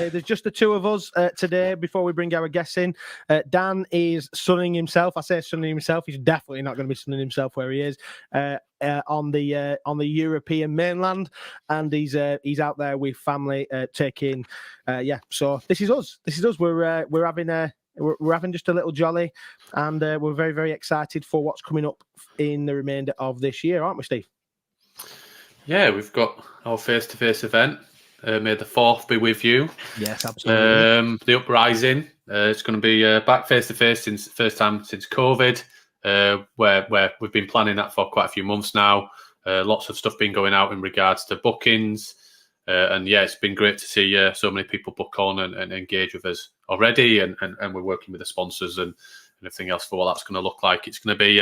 There's just the two of us today before we bring our guests in. Dan is sunning himself. I say sunning himself. He's definitely not going to be sunning himself where he is on the European mainland, and he's out there with family taking. So this is us. We're having just a little jolly, and we're very, very excited for what's coming up in the remainder of this year, aren't we, Steve? Yeah, we've got our face-to-face event. May the 4th be with you. Yes, absolutely. The Uprising. It's going to be back face-to-face since first time since COVID, where we've been planning that for quite a few months now. Lots of stuff been going out in regards to bookings. And yeah, it's been great to see so many people book on and engage with us already. And we're working with the sponsors and everything else for what that's going to look like. It's going to be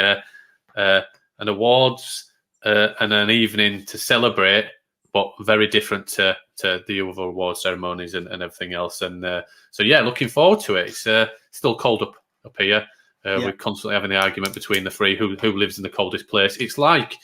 an awards and an evening to celebrate, but very different to the other award ceremonies and everything else. And so, yeah, looking forward to it. It's still cold up here. We're constantly having the argument between the three who lives in the coldest place. It's like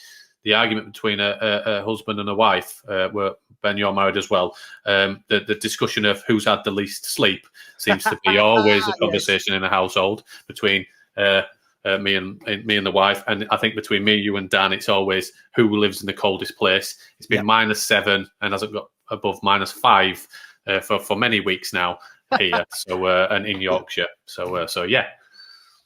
the argument between a husband and a wife, where Ben, you're married as well. The discussion of who's had the least sleep seems to be always a conversation in the household between me and the wife. And I think between me, you and Dan, it's always who lives in the coldest place. It's been -7 and hasn't got above -5 for many weeks now here. So and in Yorkshire. So yeah.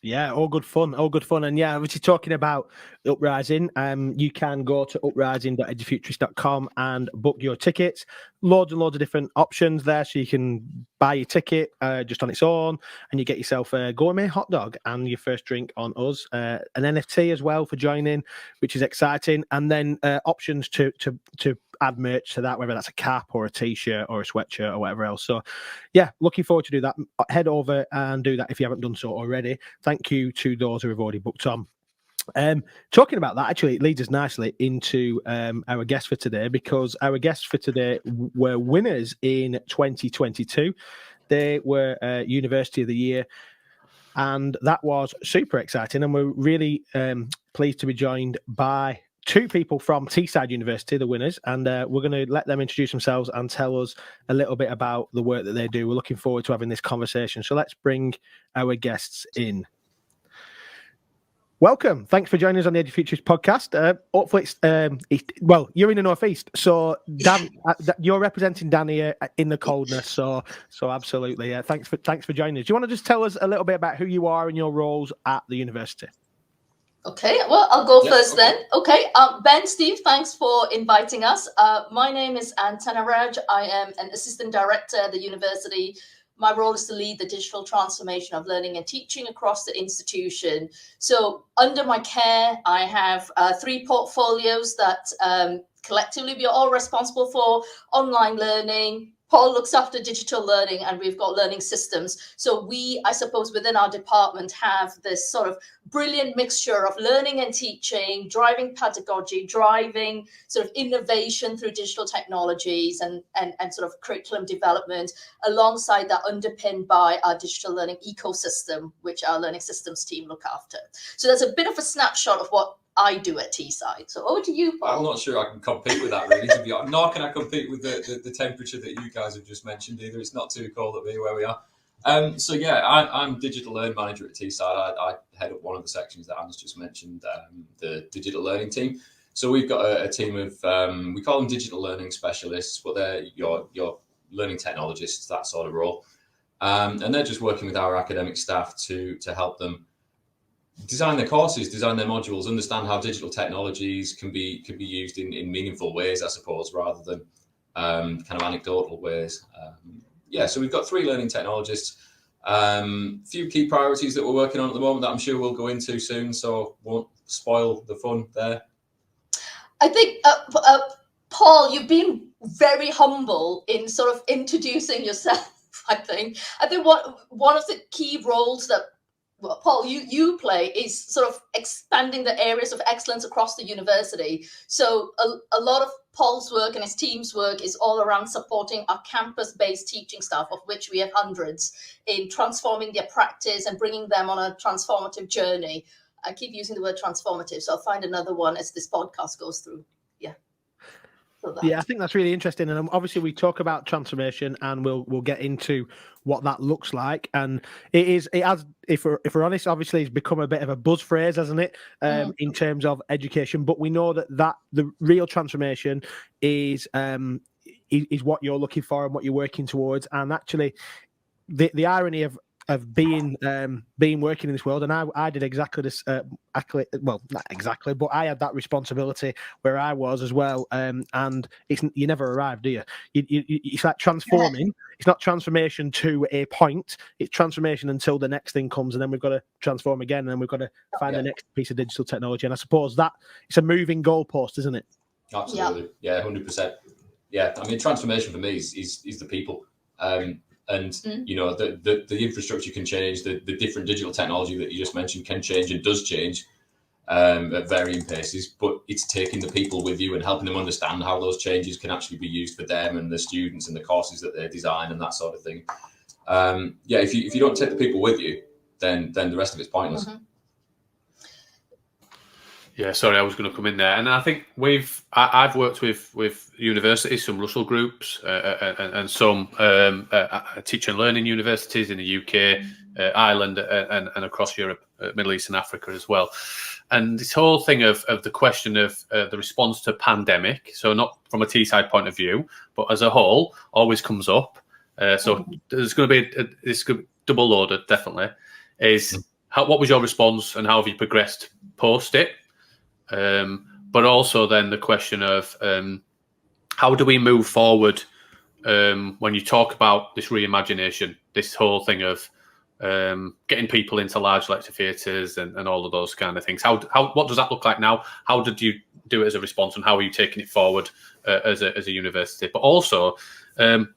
Yeah, all good fun. And yeah, obviously talking about Uprising, you can go to uprising.edufuturists.com and book your tickets. Loads and loads of different options there, so you can buy your ticket just on its own, and you get yourself a gourmet hot dog and your first drink on us. An NFT as well for joining, which is exciting. And then options to add merch to that, whether that's a cap or a t-shirt or a sweatshirt or whatever else. So yeah, looking forward to do that. Head over and do that if you haven't done so already. Thank you to those who have already booked on. Talking about that, actually, it leads us nicely into our guests for today, because our guests for today were winners in 2022. They were University of the Year, and that was super exciting. And we're really pleased to be joined by two people from Teesside University, the winners, and we're going to let them introduce themselves and tell us a little bit about the work that they do. We're looking forward to having this conversation. So let's bring our guests in. Welcome. Thanks for joining us on the Edufuturists podcast. Hopefully, well, you're in the Northeast, so Dan, you're representing Dan here in the coldness. So absolutely. Thanks for joining us. Do you want to just tell us a little bit about who you are and your roles at the university? Okay, well, I'll go first then. Okay, Ben, Steve, thanks for inviting us. My name is Thanaraj. I am an assistant director at the university. My role is to lead the digital transformation of learning and teaching across the institution. So under my care, I have 3 portfolios that collectively we are all responsible for: online learning. Paul looks after digital learning, and we've got learning systems. So we, I suppose, within our department have this sort of brilliant mixture of learning and teaching, driving pedagogy, driving sort of innovation through digital technologies and sort of curriculum development, alongside that underpinned by our digital learning ecosystem, which our learning systems team look after. So there's a bit of a snapshot of what I do at Teesside. So over to you, Paul. I'm not sure I can compete with that, really, to be honest. Nor can I compete with the temperature that you guys have just mentioned either. It's not too cold up here where we are. So yeah, I'm digital learning manager at Teesside. I head up one of the sections that Anna's just mentioned, the digital learning team. So we've got a team of, we call them digital learning specialists, but they're your learning technologists, that sort of role. And they're just working with our academic staff to help them design their courses, design their modules, understand how digital technologies can be used in meaningful ways, I suppose, rather than kind of anecdotal ways. So we've got 3 learning technologists, few key priorities that we're working on at the moment that I'm sure we'll go into soon, so won't spoil the fun there. I think, Paul, you've been very humble in sort of introducing yourself, I think. One of the key roles that Paul, you play is sort of expanding the areas of excellence across the university. So a lot of Paul's work and his team's work is all around supporting our campus-based teaching staff, of which we have hundreds, in transforming their practice and bringing them on a transformative journey. I keep using the word transformative, so I'll find another one as this podcast goes through. Yeah. for that. Yeah, I think that's really interesting, and obviously we talk about transformation, and we'll get into what that looks like. And it has, if we're honest, obviously it's become a bit of a buzz phrase, hasn't it? In terms of education, but we know that the real transformation is what you're looking for and what you're working towards. And actually, the irony of being working in this world, and I did exactly this, well, not exactly, but I had that responsibility where I was as well, and you never arrive, do you? It's like transforming. It's not transformation to a point, it's transformation until the next thing comes, and then we've got to transform again, and then we've got to find the next piece of digital technology. And I suppose that it's a moving goalpost, isn't it? Absolutely. Yeah, 100%. Yeah, I mean, transformation for me is the people. And you know, the infrastructure can change, the different digital technology that you just mentioned can change and does change at varying paces, but it's taking the people with you and helping them understand how those changes can actually be used for them and the students and the courses that they design and that sort of thing. Yeah, if you don't take the people with you, then the rest of it's pointless. Yeah, sorry, I was going to come in there, and I think I've worked with universities, some Russell groups, and some teaching and learning universities in the UK, Ireland, and across Europe, Middle East, and Africa as well. And this whole thing of the question of the response to pandemic, so not from a Teesside point of view, but as a whole, always comes up. So there's going to be this double loaded, definitely. What was your response, and how have you progressed post it? But also then the question of how do we move forward when you talk about this reimagination, this whole thing of getting people into large lecture theatres and all of those kind of things. What does that look like now? How did you do it as a response, and how are you taking it forward as a university? But also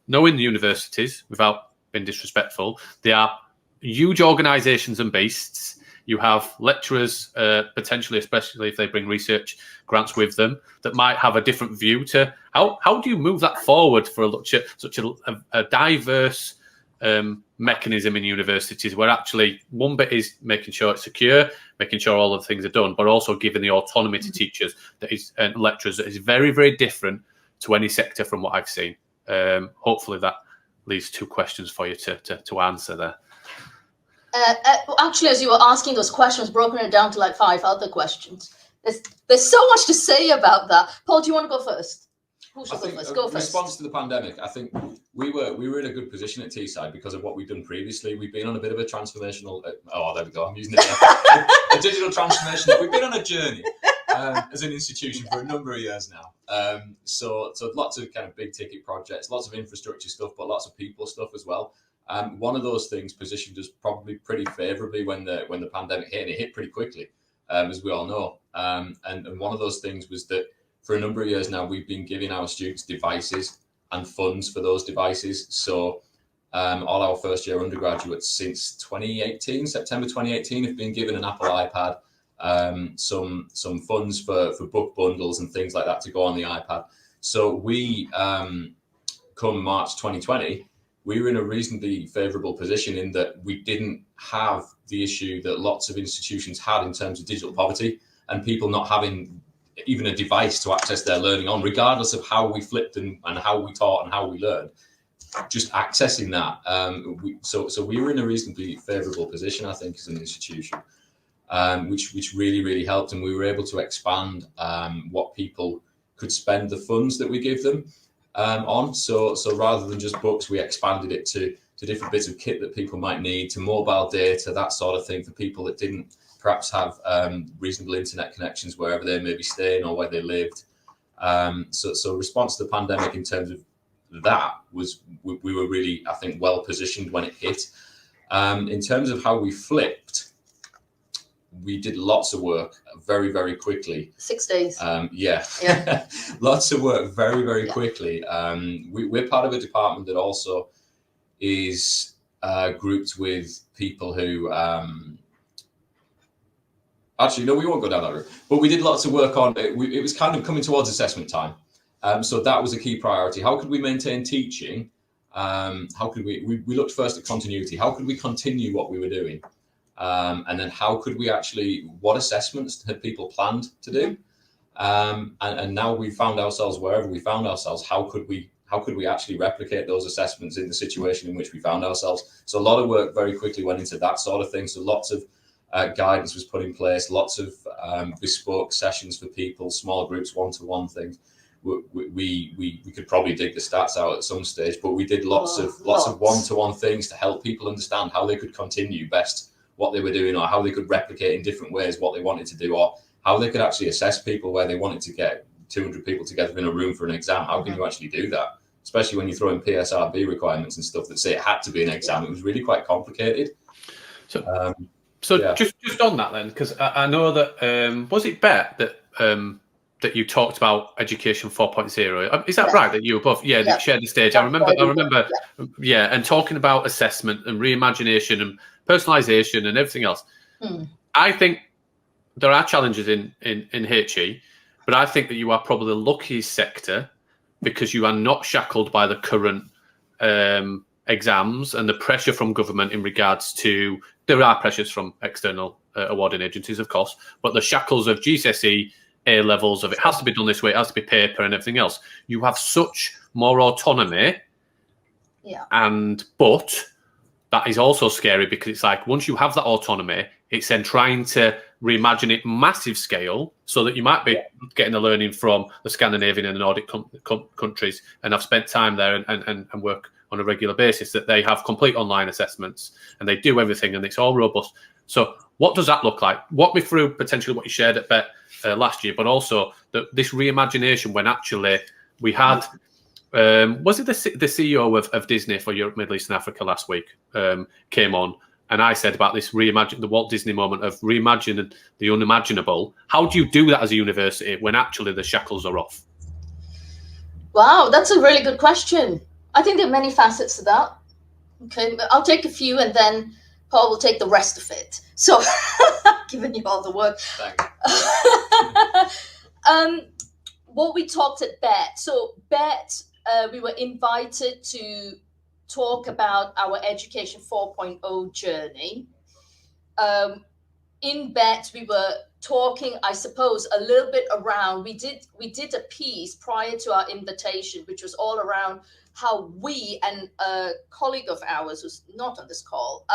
knowing the universities, without being disrespectful, they are huge organisations and beasts. You have lecturers, potentially, especially if they bring research grants with them, that might have a different view to how do you move that forward for such a diverse mechanism in universities, where actually one bit is making sure it's secure, making sure all of the things are done, but also giving the autonomy to teachers and lecturers that is very, very different to any sector from what I've seen. Hopefully that leaves two questions for you to answer there. Actually, as you were asking those questions, broken it down to like 5 other questions. There's so much to say about that. Paul, do you want to go first? Who should go first? Go first. Response to the pandemic, I think we were in a good position at Teesside because of what we've done previously. We've been on a bit of a transformational. There we go. I'm using it. A digital transformation. We've been on a journey as an institution for a number of years now. So lots of kind of big ticket projects, lots of infrastructure stuff, but lots of people stuff as well. One of those things positioned us probably pretty favourably when the pandemic hit, and it hit pretty quickly, as we all know. And one of those things was that for a number of years now, we've been giving our students devices and funds for those devices. So all our first year undergraduates since 2018, September 2018, have been given an Apple iPad, some funds for book bundles and things like that to go on the iPad. So we, come March 2020, we were in a reasonably favourable position in that we didn't have the issue that lots of institutions had in terms of digital poverty and people not having even a device to access their learning on, regardless of how we flipped and how we taught and how we learned. Just accessing that. So we were in a reasonably favourable position, I think, as an institution, which really, really helped. And we were able to expand what people could spend the funds that we give them on. So rather than just books, we expanded it to different bits of kit that people might need, to mobile data, that sort of thing, for people that didn't perhaps have reasonable internet connections wherever they may be staying or where they lived. So response to the pandemic in terms of that was we were really, I think, well positioned when it hit. In terms of how we flipped, we did lots of work very, very quickly. 6 days. Yeah. Lots of work very, very quickly. We're part of a department that also is grouped with people who actually, no, we won't go down that route. But we did lots of work on it. It was kind of coming towards assessment time. So that was a key priority. How could we maintain teaching? How could we looked first at continuity. How could we continue what we were doing? And then how could we actually, what assessments had people planned to do? And now we found ourselves wherever we found ourselves. How could we actually replicate those assessments in the situation in which we found ourselves? So a lot of work very quickly went into that sort of thing. So lots of guidance was put in place, lots of bespoke sessions for people, small groups, one-to-one things. We could probably dig the stats out at some stage, but we did lots of one-to-one things to help people understand how they could continue best what they were doing, or how they could replicate in different ways what they wanted to do, or how they could actually assess people where they wanted to get 200 people together in a room for an exam. How can you actually do that? Especially when you throw in PSRB requirements and stuff that say it had to be an exam. It was really quite complicated. So just on that then, because I know that, was it Bet that you talked about Education 4.0? Is that right? That you were both, that shared the stage. I remember, and talking about assessment and reimagination and personalisation and everything else. I think there are challenges in HE, but I think that you are probably the luckiest sector because you are not shackled by the current exams and the pressure from government in regards to, there are pressures from external awarding agencies, of course, but the shackles of GCSE, A levels, of it has to be done this way, it has to be paper and everything else. You have such more autonomy. But that is also scary because it's like once you have that autonomy, it's then trying to reimagine it massive scale so that you might be getting the learning from the Scandinavian and the Nordic countries, and I've spent time there and work on a regular basis, that they have complete online assessments and they do everything and it's all robust. So what does that look like? Walk me through potentially what you shared at Bet last year, but also this reimagination when actually we had, was it the CEO of Disney for Europe, Middle East and Africa last week came on, and I said about this the Walt Disney moment of reimagining the unimaginable. How do you do that as a university when actually the shackles are off? Wow, that's a really good question. I think there are many facets to that. Okay, but I'll take a few and then Paul will take the rest of it. So, giving you all the work. What we talked at Bet. So Bet, we were invited to talk about our Education 4.0 journey. In Bet, we were talking, I suppose, a little bit around, we did a piece prior to our invitation, which was all around how we and a colleague of ours who's not on this call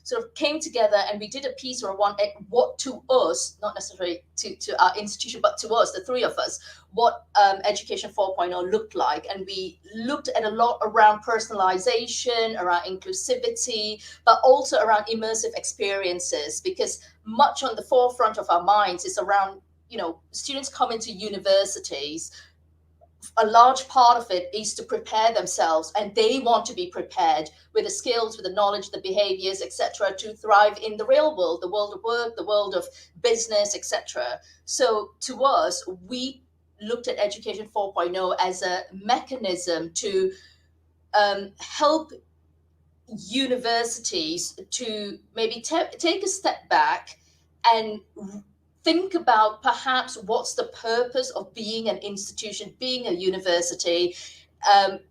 sort of came together and we did a piece or what to us, not necessarily to our institution, but to us, the three of us, what Education 4.0 looked like. And we looked at a lot around personalization, around inclusivity, but also around immersive experiences, because much on the forefront of our minds is around, students coming to universities. A large part of it is to prepare themselves, and they want to be prepared with the skills, with the knowledge, the behaviors, etc., to thrive in the real world, the world of work, the world of business, etc. So to us, we looked at Education 4.0 as a mechanism to help universities to maybe take a step back and think about perhaps what's the purpose of being an institution, being a university.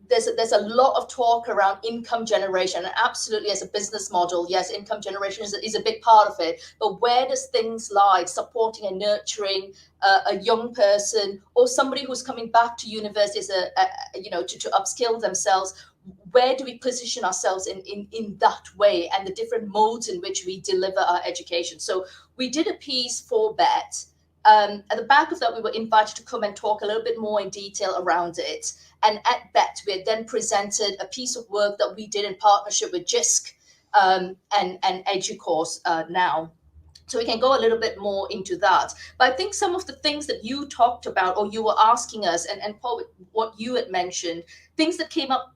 There's a lot of talk around income generation, and absolutely as a business model, yes, income generation is a big part of it. But where does things like supporting and nurturing a young person or somebody who's coming back to university as to upskill themselves? Where do we position ourselves in that way, and the different modes in which we deliver our education? So we did a piece for Bet. At the back of that, we were invited to come and talk a little bit more in detail around it. And at Bet, we had then presented a piece of work that we did in partnership with JISC and EduCourse now. So we can go a little bit more into that. But I think some of the things that you talked about, or you were asking us, and Paul, what you had mentioned, things that came up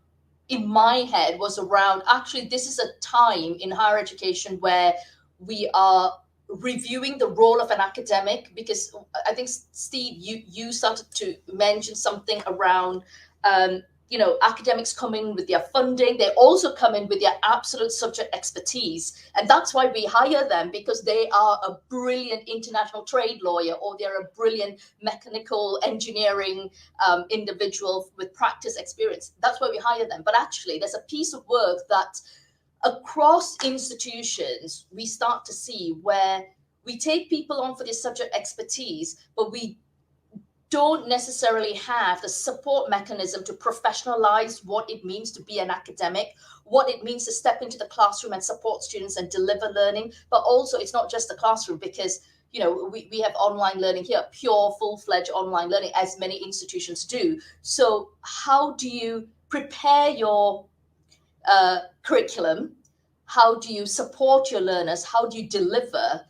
in my head was around, actually, this is a time in higher education where we are reviewing the role of an academic, because I think, Steve, you started to mention something around, academics come in with their funding. They also come in with their absolute subject expertise. And that's why we hire them, because they are a brilliant international trade lawyer, or they're a brilliant mechanical engineering individual with practice experience. That's why we hire them. But actually, there's a piece of work that across institutions, we start to see where we take people on for their subject expertise, but we don't necessarily have the support mechanism to professionalize what it means to be an academic, what it means to step into the classroom and support students and deliver learning. But also, it's not just the classroom, because we have online learning here, pure full-fledged online learning, as many institutions do. So how do you prepare your curriculum? How do you support your learners? How do you deliver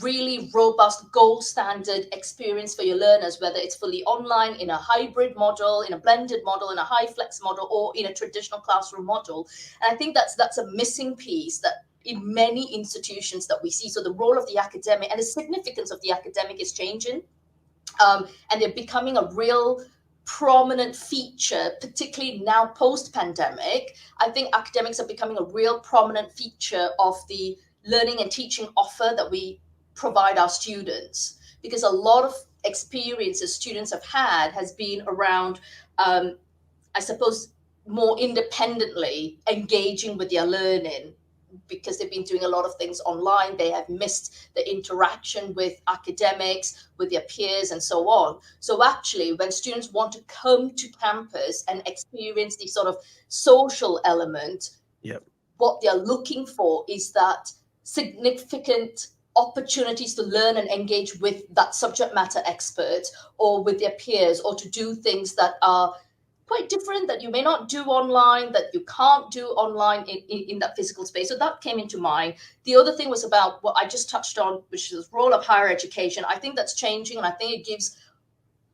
really robust, gold standard experience for your learners, whether it's fully online, in a hybrid model, in a blended model, in a high flex model, or in a traditional classroom model? And I think that's a missing piece that in many institutions that we see. So the role of the academic and the significance of the academic is changing, and they're becoming a real prominent feature, particularly now post-pandemic. I think academics are becoming a real prominent feature of the learning and teaching offer that we provide our students, because a lot of experiences students have had has been around, I suppose, more independently engaging with their learning, because they've been doing a lot of things online. They have missed the interaction with academics, with their peers, and so on. So actually, when students want to come to campus and experience the sort of social element, what they're looking for is that significant opportunities to learn and engage with that subject matter expert or with their peers, or to do things that are quite different, that you may not do online, that you can't do online in that physical space. So that came into mind. The other thing was about what I just touched on, which is the role of higher education. I think that's changing, and I think it gives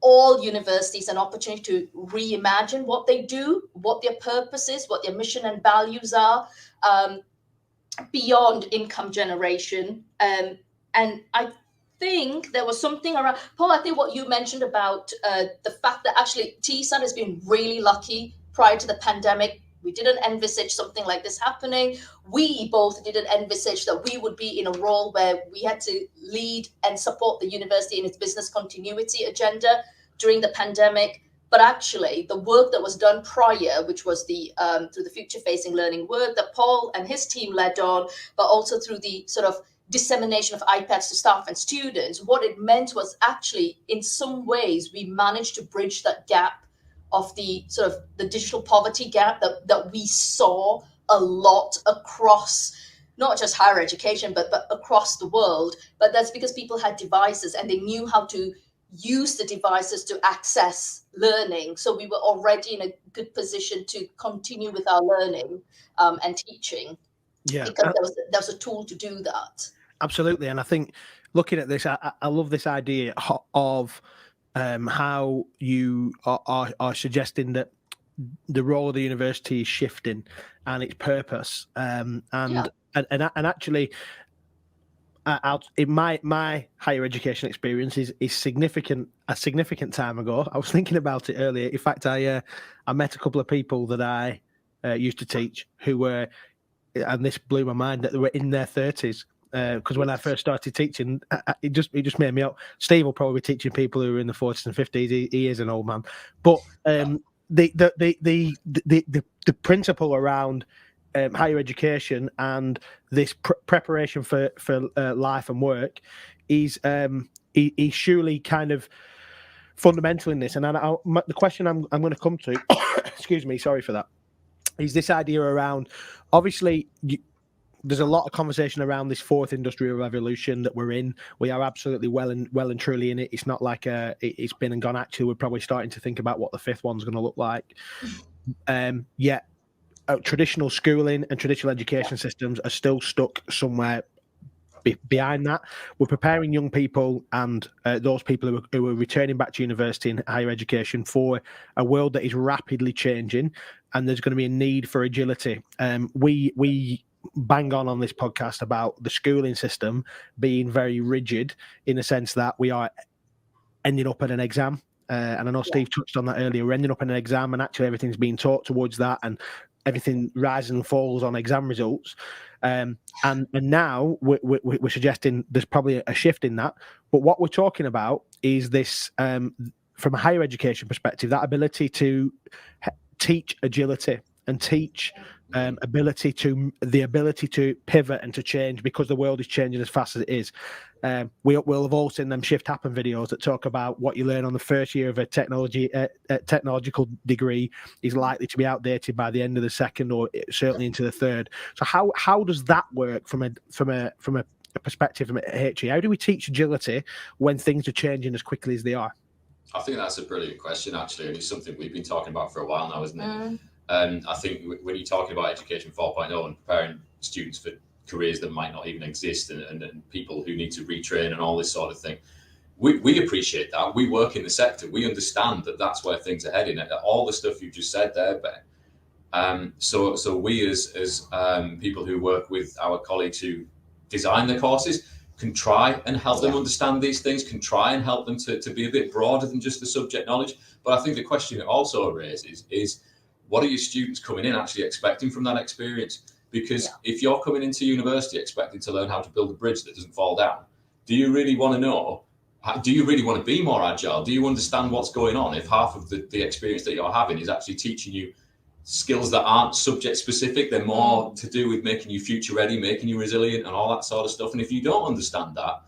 all universities an opportunity to reimagine what they do, what their purpose is, what their mission and values are, beyond income generation. And I think there was something around, Paul, I think what you mentioned about the fact that actually Teesside has been really lucky prior to the pandemic. We didn't envisage something like this happening. We both didn't envisage that we would be in a role where we had to lead and support the university in its business continuity agenda during the pandemic. But actually, the work that was done prior, which was the through the future-facing learning work that Paul and his team led on, but also through the sort of dissemination of iPads to staff and students, what it meant was actually, in some ways, we managed to bridge that gap of the sort of the digital poverty gap that we saw a lot across not just higher education, but across the world. But that's because people had devices and they knew how to use the devices to access learning. So we were already in a good position to continue with our learning and teaching, because there was a tool to do that. Absolutely. And I think looking at this, I love this idea of how you are suggesting that the role of the university is shifting and its purpose. And actually, in my higher education experience is a significant time ago. I was thinking about it earlier. In fact, I met a couple of people that I used to teach who were, and this blew my mind, that they were in their 30s. Because when I first started teaching, it just made me up. Steve will probably be teaching people who are in the 40s and 50s. He is an old man, but the principle around higher education and this preparation for life and work is surely kind of fundamental in this. And the question I'm going to come to, excuse me, sorry for that, is this idea around, obviously, there's a lot of conversation around this fourth industrial revolution that we're in. We are absolutely well and truly in it. It's not like it's been and gone. Actually, we're probably starting to think about what the fifth one's going to look like. Yet traditional schooling and traditional education systems are still stuck somewhere behind that. We're preparing young people and those people who are returning back to university and higher education for a world that is rapidly changing, and there's going to be a need for agility. We bang on this podcast about the schooling system being very rigid in the sense that we are ending up at an exam. And I know Steve touched on that earlier. We're ending up in an exam, and actually everything's being taught towards that, and everything rises and falls on exam results. And now we're suggesting there's probably a shift in that. But what we're talking about is this, from a higher education perspective, that ability to teach agility and teach ability to pivot and to change because the world is changing as fast as it is. We'll have all seen them shift happen videos that talk about what you learn on the first year of a technological degree is likely to be outdated by the end of the second, or certainly into the third. So how does that work from a perspective from HE? How do we teach agility when things are changing as quickly as they are? I think that's a brilliant question, actually, and it's something we've been talking about for a while now, isn't it? And I think when you're talking about Education 4.0 and preparing students for careers that might not even exist, and people who need to retrain and all this sort of thing, we appreciate that. We work in the sector. We understand that that's where things are heading. All the stuff you just said there, Ben. So we as people who work with our colleagues who design the courses can try and help them understand these things, can try and help them to be a bit broader than just the subject knowledge. But I think the question it also raises is, what are your students coming in actually expecting from that experience? Because if you're coming into university expecting to learn how to build a bridge that doesn't fall down, do you really want to know? Do you really want to be more agile? Do you understand what's going on if half of the experience that you're having is actually teaching you skills that aren't subject specific? They're more to do with making you future ready, making you resilient and all that sort of stuff. And if you don't understand that,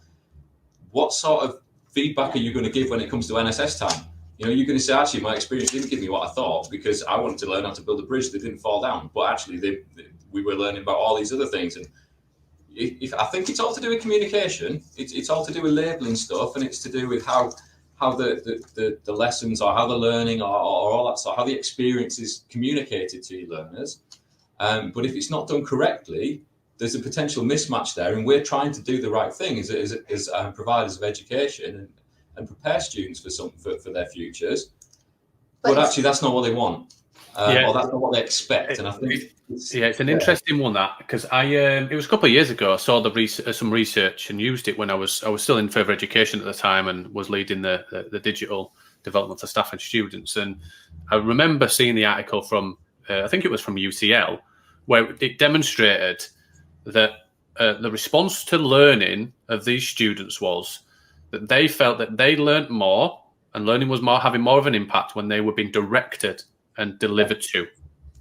what sort of feedback are you going to give when it comes to NSS time? You know, you're going to say, actually, my experience didn't give me what I thought because I wanted to learn how to build a bridge that didn't fall down. But actually, we were learning about all these other things. And I think it's all to do with communication. It's all to do with labeling stuff, and it's to do with how the lessons or how the learning or all that sort, how the experience is communicated to your learners. But if it's not done correctly, there's a potential mismatch there, and we're trying to do the right thing as providers of education and prepare students for their futures. But actually, that's not what they want. Or that's not what they expect. And I think it's an interesting one, that, because it was a couple of years ago I saw some research and used it when I was still in further education at the time and was leading the digital development for staff and students. And I remember seeing the article from I think it was from UCL, where it demonstrated that the response to learning of these students was that they felt that they learnt more and learning was having more of an impact when they were being directed and delivered to.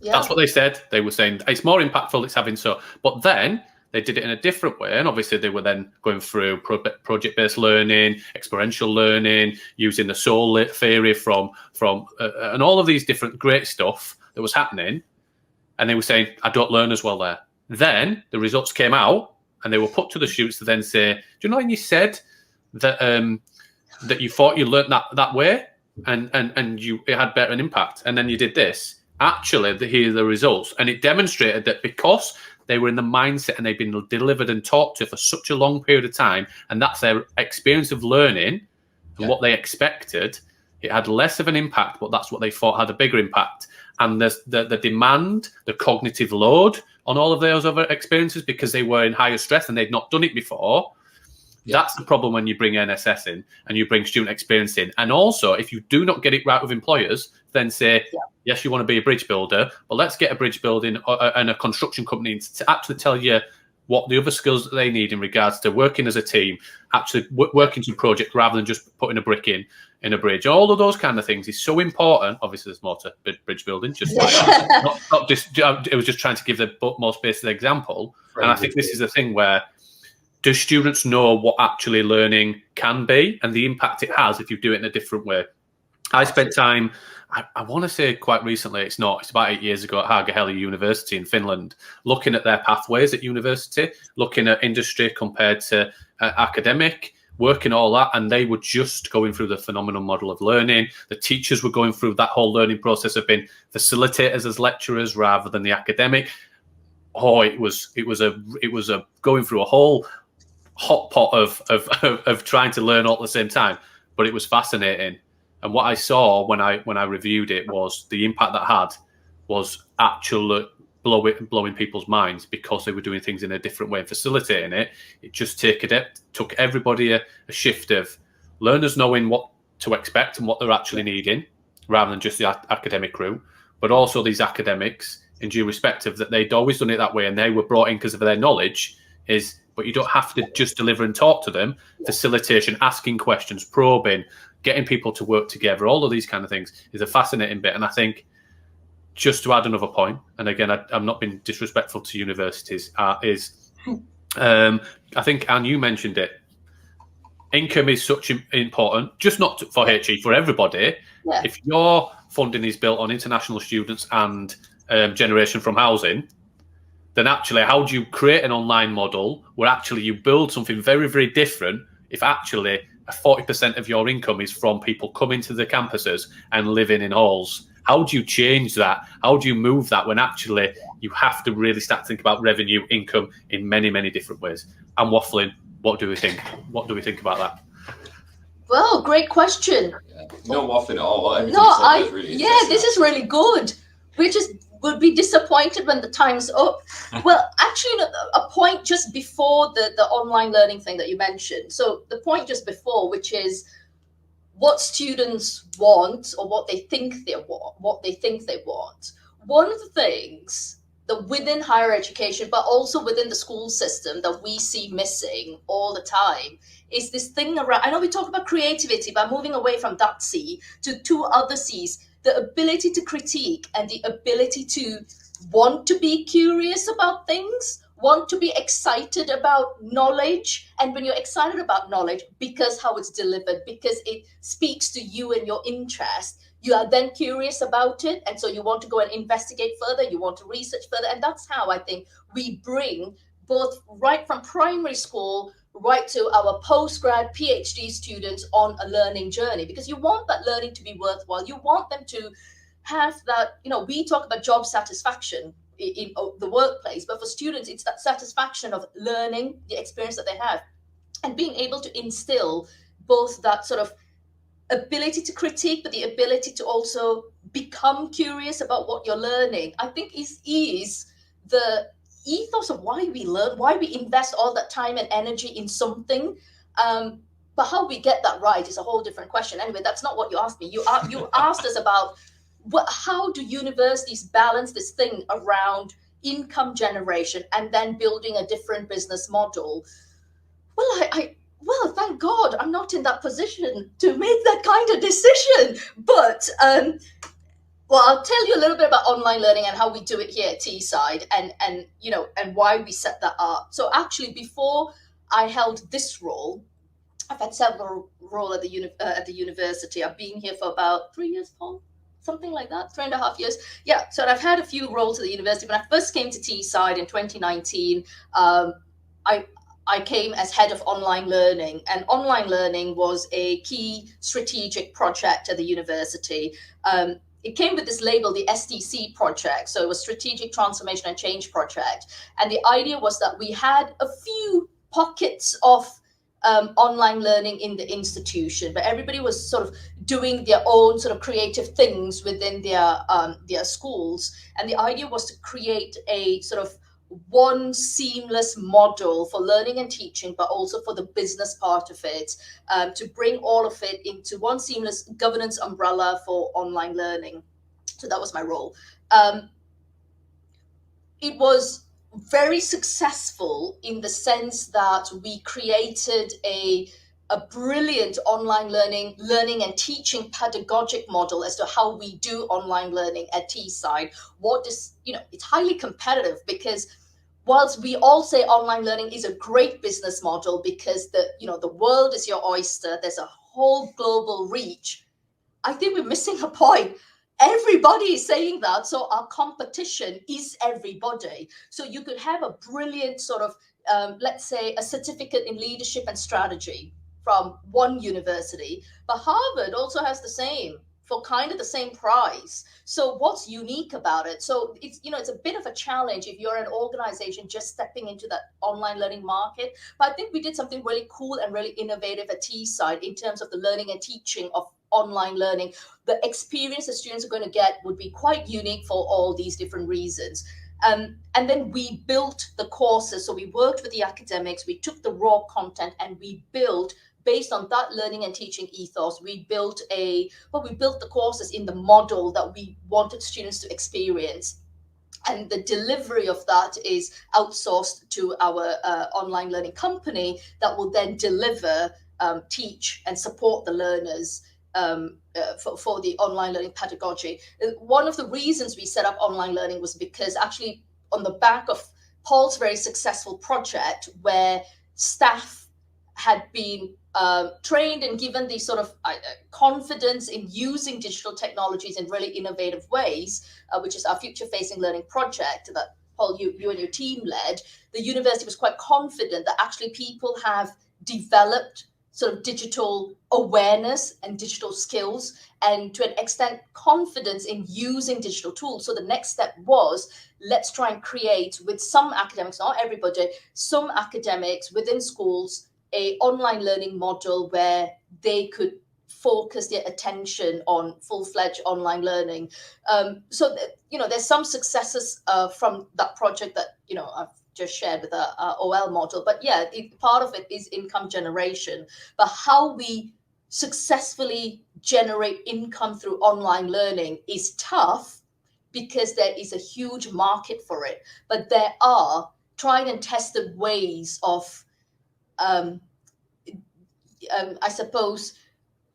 That's what they said. They were saying it's more impactful, it's having so. But then they did it in a different way. And obviously they were then going through project-based learning, experiential learning, using the soul theory from and all of these different great stuff that was happening. And they were saying, I don't learn as well there. Then the results came out and they were put to the students to then say, do you know when you said that that you thought you learnt that way and it had better impact, and then you did this? Actually, here are the results. And it demonstrated that because they were in the mindset and they've been delivered and taught to for such a long period of time, and that's their experience of learning and what they expected, it had less of an impact, but that's what they thought had a bigger impact. And the demand, the cognitive load on all of those other experiences, because they were in higher stress and they'd not done it before. That's the problem when you bring NSS in and you bring student experience in. And also, if you do not get it right with employers, then say, yes, you want to be a bridge builder, but let's get a bridge building and a construction company to actually tell you what the other skills that they need in regards to working as a team, actually working to a project rather than just putting a brick in a bridge. All of those kind of things is so important. Obviously, there's more to bridge building. Not just. It was just trying to give the most basic example. And I think this is the thing where, do students know what actually learning can be and the impact it has if you do it in a different way? I spent time, I want to say quite recently, it's about 8 years ago at Haaga-Heili University in Finland, looking at their pathways at university, looking at industry compared to academic, working all that, and they were just going through the phenomenal model of learning. The teachers were going through that whole learning process of being facilitators as lecturers rather than the academic. Oh, it was a going through a whole hot pot of trying to learn all at the same time, but it was fascinating. And what I saw when I reviewed it was the impact that had was actually blowing people's minds, because they were doing things in a different way and facilitating it. It just took everybody a shift of learners knowing what to expect and what they're actually needing, rather than just the academic route, but also these academics, in due respect of that they'd always done it that way and they were brought in because of their knowledge, but you don't have to just deliver and talk to them. Facilitation, asking questions, probing, getting people to work together, all of these kind of things is a fascinating bit. And I think just to add another point, and again, I'm not being disrespectful to universities, I think, and you mentioned it, income is such important, just not for HE, for everybody. Yeah. If your funding is built on international students and generation from housing, then actually how do you create an online model where actually you build something very, very different if actually 40% of your income is from people coming to the campuses and living in halls? How do you change that? How do you move that when actually you have to really start to think about revenue, income in many, many different ways? I'm waffling. What do we think? What do we think about that? Well, great question. Yeah. No waffling at all. This is really good. We just would be disappointed when the time's up. Well, actually, a point just before the online learning thing that you mentioned. So the point just before, which is what students want or what they think they want. One of the things that within higher education, but also within the school system that we see missing all the time is this thing around, I know we talk about creativity, but moving away from that C to two other C's, the ability to critique and the ability to want to be curious about things, want to be excited about knowledge. And when you're excited about knowledge, because how it's delivered, because it speaks to you and your interest, you are then curious about it. And so you want to go and investigate further, you want to research further. And that's how I think we bring both right from primary school right to our postgrad PhD students on a learning journey, because you want that learning to be worthwhile. You want them to have that, we talk about job satisfaction in the workplace, but for students, it's that satisfaction of learning, the experience that they have, and being able to instill both that sort of ability to critique, but the ability to also become curious about what you're learning, I think is the ethos of why we learn, why we invest all that time and energy in something. But how we get that right is a whole different question. Anyway, that's not what you asked me. You asked us about how do universities balance this thing around income generation and then building a different business model. Well, thank God I'm not in that position to make that kind of decision. But well, I'll tell you a little bit about online learning and how we do it here at Teesside, and why we set that up. So actually, before I held this role, I've had several roles at the university. I've been here for about 3 years, Paul, something like that, 3.5 years. Yeah, so I've had a few roles at the university. When I first came to Teesside in 2019, I came as head of online learning, and online learning was a key strategic project at the university. It came with this label, the STC project. So it was Strategic Transformation and Change Project. And the idea was that we had a few pockets of online learning in the institution, but everybody was sort of doing their own sort of creative things within their schools. And the idea was to create a sort of one seamless model for learning and teaching, but also for the business part of it, to bring all of it into one seamless governance umbrella for online learning. So that was my role. It was very successful in the sense that we created a brilliant online learning and teaching pedagogic model as to how we do online learning at Teesside. It's highly competitive, because whilst we all say online learning is a great business model because the world is your oyster, there's a whole global reach, I think we're missing a point. Everybody is saying that, so our competition is everybody. So you could have a brilliant sort of, let's say, a certificate in leadership and strategy from one university, but Harvard also has the same for kind of the same price. So what's unique about it? So it's a bit of a challenge if you're an organization just stepping into that online learning market. But I think we did something really cool and really innovative at Teesside in terms of the learning and teaching of online learning. The experience the students are going to get would be quite unique for all these different reasons. And then we built the courses. So we worked with the academics, we took the raw content, and we built, based on that learning and teaching ethos, we built the courses in the model that we wanted students to experience. And the delivery of that is outsourced to our online learning company that will then deliver, teach, and support the learners for the online learning pedagogy. One of the reasons we set up online learning was because actually on the back of Paul's very successful project where staff had been trained and given the sort of confidence in using digital technologies in really innovative ways, which is our future-facing learning project that Paul, you and your team led. The university was quite confident that actually people have developed sort of digital awareness and digital skills, and to an extent confidence in using digital tools. So the next step was, let's try and create with some academics, not everybody, some academics within schools, a online learning model where they could focus their attention on full-fledged online learning. So there's some successes from that project that I've just shared with our OL model. But yeah, part of it is income generation. But how we successfully generate income through online learning is tough because there is a huge market for it. But there are tried and tested ways of, I suppose,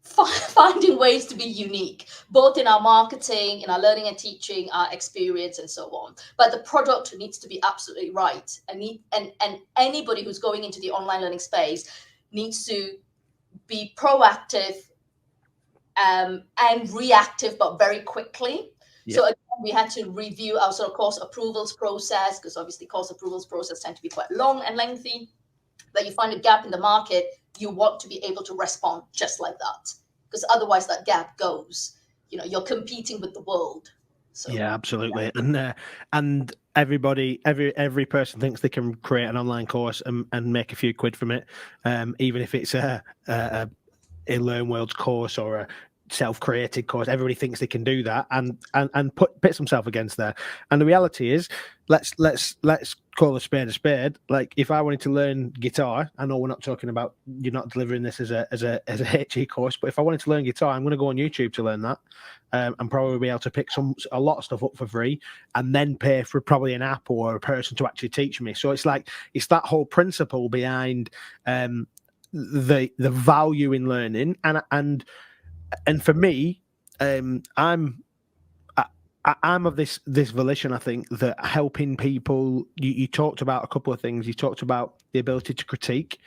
finding ways to be unique, both in our marketing, in our learning and teaching, our experience, and so on. But the product needs to be absolutely right. And anybody who's going into the online learning space needs to be proactive and reactive, but very quickly. Yep. So again, we had to review our sort of course approvals process, because obviously course approvals process tend to be quite long and lengthy. But you find a gap in the market, you want to be able to respond just like that, because otherwise that gap goes. You're competing with the world. So, yeah, absolutely. Yeah. And everybody, every person thinks they can create an online course and make a few quid from it, even if it's a Learn Worlds course or a self-created course. Everybody thinks they can do that and pits themselves against there. And the reality is, let's call a spade. Like, if I wanted to learn guitar, I know we're not talking about, you're not delivering this as a HE course, but if I wanted to learn guitar, I'm going to go on YouTube to learn that, and probably be able to pick a lot of stuff up for free, and then pay for probably an app or a person to actually teach me. So it's that whole principle behind the value in learning, and for me, I'm of this volition. I think that helping people. You talked about a couple of things. You talked about the ability to critique,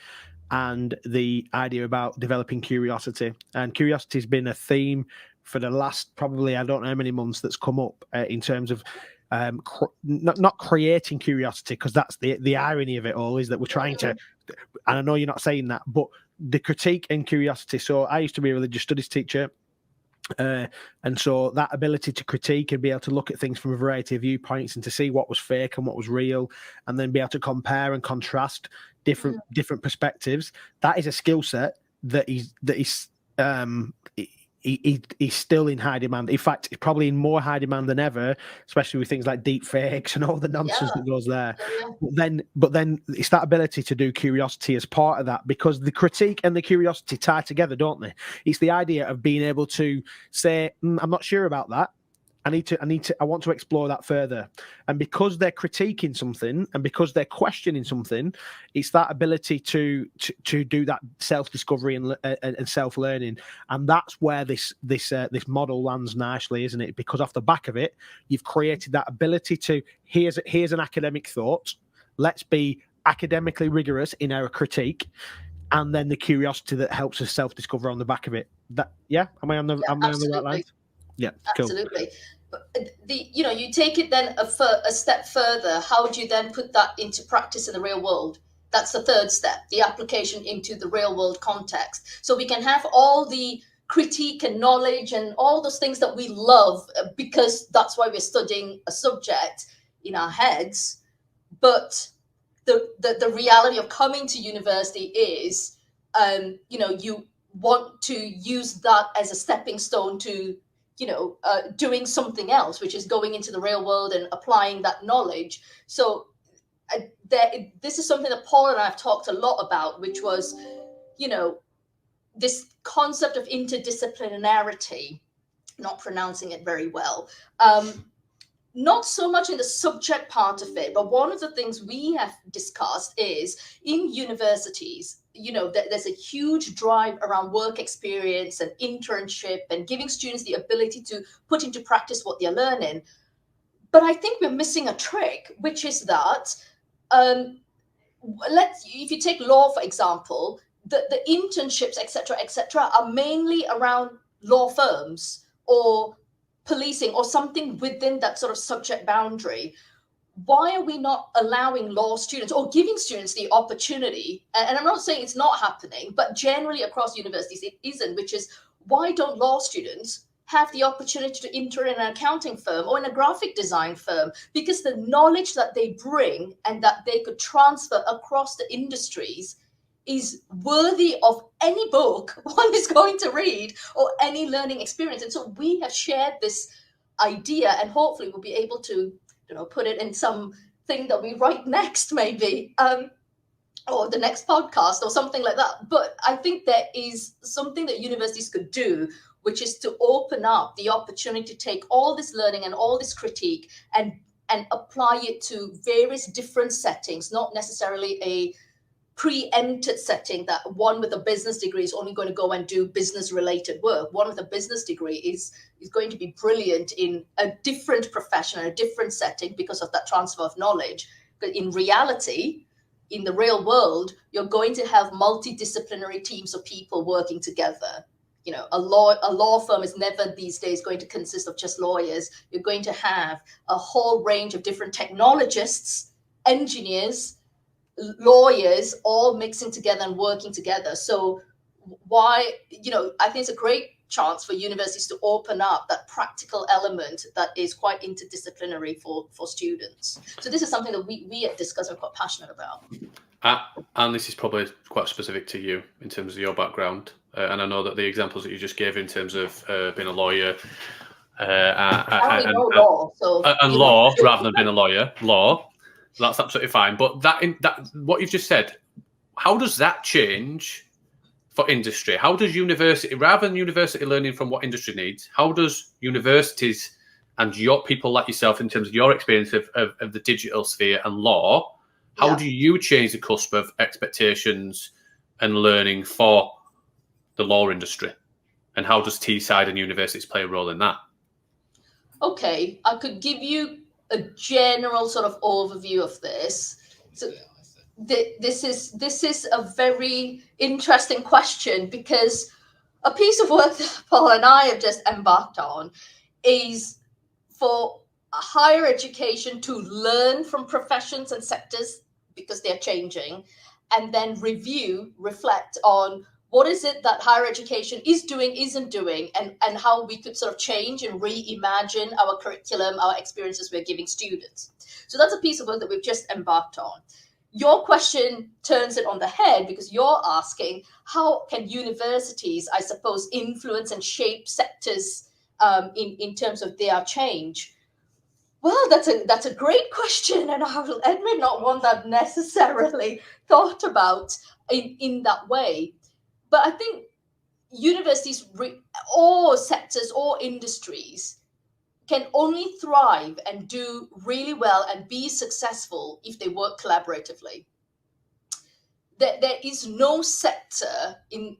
and the idea about developing curiosity. And curiosity has been a theme for the last probably, I don't know how many months, that's come up in terms of not creating curiosity, because that's the irony of it all, is that we're trying to. And I know you're not saying that, but the critique and curiosity. So I used to be a religious studies teacher. And so that ability to critique and be able to look at things from a variety of viewpoints and to see what was fake and what was real, and then be able to compare and contrast different perspectives, that is a skill set that is he's still in high demand. In fact, it's probably in more high demand than ever, especially with things like deep fakes and all the nonsense that goes there. But then it's that ability to do curiosity as part of that, because the critique and the curiosity tie together, don't they? It's the idea of being able to say, I'm not sure about that. I want to explore that further. And because they're critiquing something and because they're questioning something, it's that ability to do that self-discovery and self-learning. And that's where this model lands nicely, isn't it? Because off the back of it, you've created that ability to, here's an academic thought. Let's be academically rigorous in our critique, and then the curiosity that helps us self-discover on the back of it. Am I on the right line? Yeah, absolutely. Cool. But you take it then a step further. How do you then put that into practice in the real world? That's the third step, the application into the real world context. So we can have all the critique and knowledge and all those things that we love, because that's why we're studying a subject in our heads. But the reality of coming to university is, you want to use that as a stepping stone to doing something else, which is going into the real world and applying that knowledge. So this is something that Paul and I have talked a lot about, which was, this concept of interdisciplinarity, not pronouncing it very well. not so much in the subject part of it, but one of the things we have discussed is in universities, there's a huge drive around work experience and internship and giving students the ability to put into practice what they're learning. But I think we're missing a trick, which is that if you take law, for example, the internships, etc., are mainly around law firms or policing or something within that sort of subject boundary. Why are we not allowing law students or giving students the opportunity? And I'm not saying it's not happening, but generally across universities it isn't, which is why don't law students have the opportunity to intern in an accounting firm or in a graphic design firm? Because the knowledge that they bring and that they could transfer across the industries is worthy of any book one is going to read or any learning experience. And so we have shared this idea, and hopefully we'll be able to put it in something that we write next, maybe, or the next podcast or something like that. But I think there is something that universities could do, which is to open up the opportunity to take all this learning and all this critique and apply it to various different settings, not necessarily a pre-entered setting that one with a business degree is only going to go and do business related work. One with a business degree is going to be brilliant in a different profession, a different setting because of that transfer of knowledge. But in reality, in the real world, you're going to have multidisciplinary teams of people working together. A law firm is never these days going to consist of just lawyers. You're going to have a whole range of different technologists, engineers, lawyers, all mixing together and working together. So I think it's a great chance for universities to open up that practical element that is quite interdisciplinary for students. So this is something that we have discussed and quite passionate about. And this is probably quite specific to you in terms of your background. And I know that the examples that you just gave in terms of being a lawyer and law rather than being a lawyer, law, that's absolutely fine. But that what you've just said, how does that change for industry? How does university, rather than university learning from what industry needs, how does universities and your people like yourself, in terms of your experience of the digital sphere and law, how do you change the cusp of expectations and learning for the law industry? And how does Teesside and universities play a role in that? Okay, I could give you a general sort of overview of this. So this is a very interesting question, because a piece of work that Paul and I have just embarked on is for higher education to learn from professions and sectors because they're changing, and then reflect on what is it that higher education is doing, isn't doing, and how we could sort of change and reimagine our curriculum, our experiences we're giving students. So that's a piece of work that we've just embarked on. Your question turns it on the head, because you're asking, how can universities, I suppose, influence and shape sectors in terms of their change? Well, that's a great question, and I will admit not one that I've necessarily thought about in that way. But I think universities or sectors or industries can only thrive and do really well and be successful if they work collaboratively. There is no sector in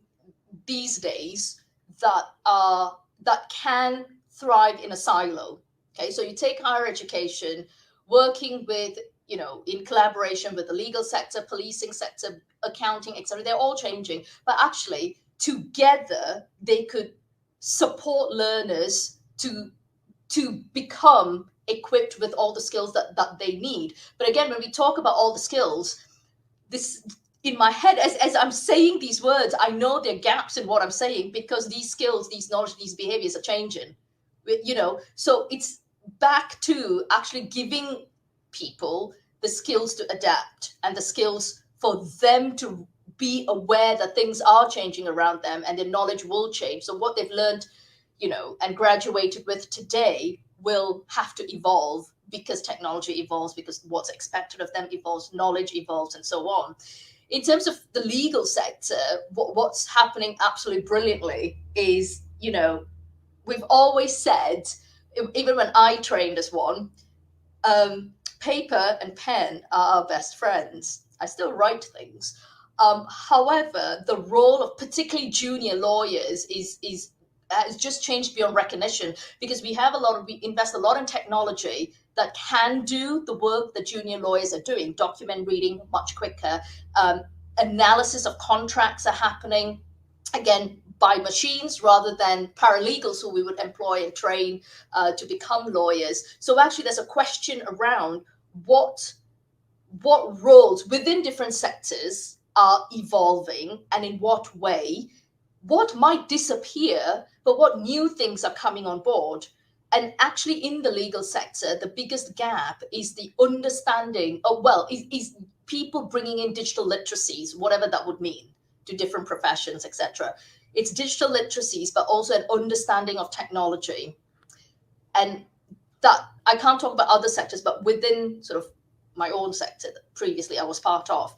these days that can thrive in a silo. Okay, so you take higher education, working with, in collaboration with the legal sector, policing sector, accounting, etc. They're all changing, but actually together they could support learners to become equipped with all the skills that they need. But again, when we talk about all the skills, this in my head, as I'm saying these words, I know there are gaps in what I'm saying, because these skills, these knowledge, these behaviors are changing. So it's back to actually giving people the skills to adapt and the skills for them to be aware that things are changing around them and their knowledge will change. So what they've learned, and graduated with today will have to evolve, because technology evolves, because what's expected of them evolves, knowledge evolves, and so on. In terms of the legal sector, what's happening absolutely brilliantly is, we've always said, even when I trained as one, paper and pen are our best friends. I still write things. However, the role of particularly junior lawyers has just changed beyond recognition, because we invest a lot in technology that can do the work that junior lawyers are doing. Document reading much quicker. Analysis of contracts are happening, again, by machines rather than paralegals who we would employ and train to become lawyers. So actually there's a question around what roles within different sectors are evolving, and in what way, what might disappear, but what new things are coming on board. And actually in the legal sector, the biggest gap is the understanding of, is people bringing in digital literacies, whatever that would mean, to different professions, etc. It's digital literacies, but also an understanding of technology. And that, I can't talk about other sectors, but within sort of my own sector that previously I was part of,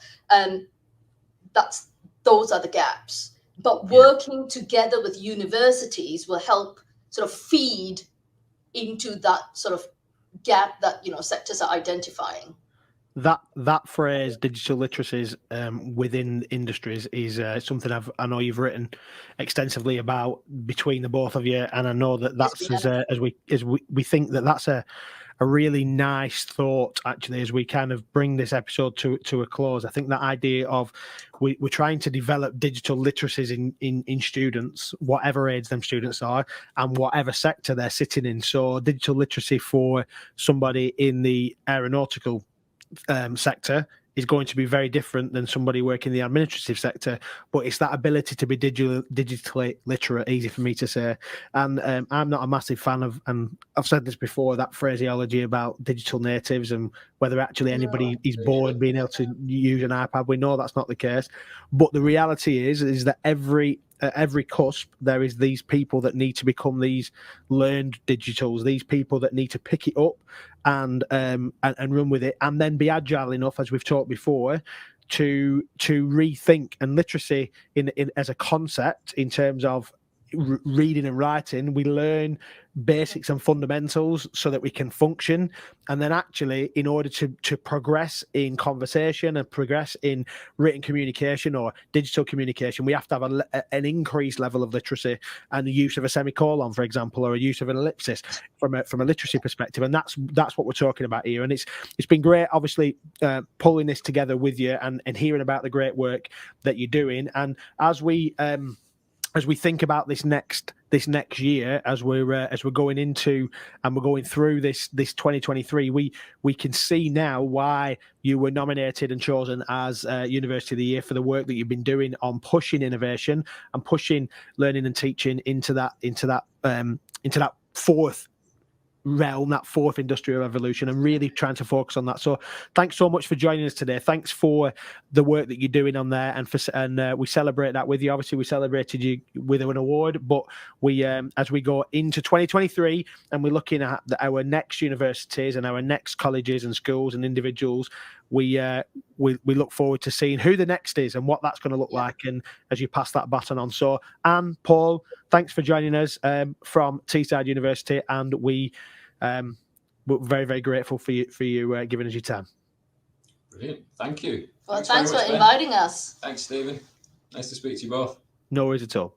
those are the gaps. But working together with universities will help sort of feed into that sort of gap that, you know, sectors are identifying. That phrase, digital literacies within industries, is something I know you've written extensively about between the both of you, and I know that's as we think that's a really nice thought, actually, as we kind of bring this episode to a close. I think that idea of we're trying to develop digital literacies in students, whatever age them students are and whatever sector they're sitting in. So digital literacy for somebody in the aeronautical sector is going to be very different than somebody working in the administrative sector, but it's that ability to be digitally literate, easy for me to say. And I'm not a massive fan of, and I've said this before, that phraseology about digital natives and whether actually anybody is born being able to use an iPad. We know that's not the case, but the reality is that at every cusp, there is these people that need to become these learned digitals, these people that need to pick it up and run with it, and then be agile enough, as we've talked before, to rethink. And literacy in as a concept, in terms of reading and writing, we learn basics and fundamentals so that we can function, and then actually, in order to progress in conversation and progress in written communication or digital communication, we have to have an increased level of literacy and the use of a semicolon, for example, or a use of an ellipsis from a literacy perspective. And that's what we're talking about here. And it's been great, obviously, pulling this together with you and hearing about the great work that you're doing. And as we think about this next year, as we're going into and we're going through this 2023, we can see now why you were nominated and chosen as University of the Year for the work that you've been doing on pushing innovation and pushing learning and teaching into that fourth realm, that fourth industrial revolution, and really trying to focus on that. So thanks so much for joining us today. Thanks for the work that you're doing on there, and we celebrate that with you. Obviously, we celebrated you with an award, but we as we go into 2023 and we're looking at our next universities and our next colleges and schools and individuals, we look forward to seeing who the next is and what that's going to look like, and as you pass that baton on. So Anne, Paul, thanks for joining us from Teesside University, and we're very, very grateful for you giving us your time. Brilliant, thank you. Well, thanks for inviting us. Thanks, Stephen. Nice to speak to you both. No worries at all.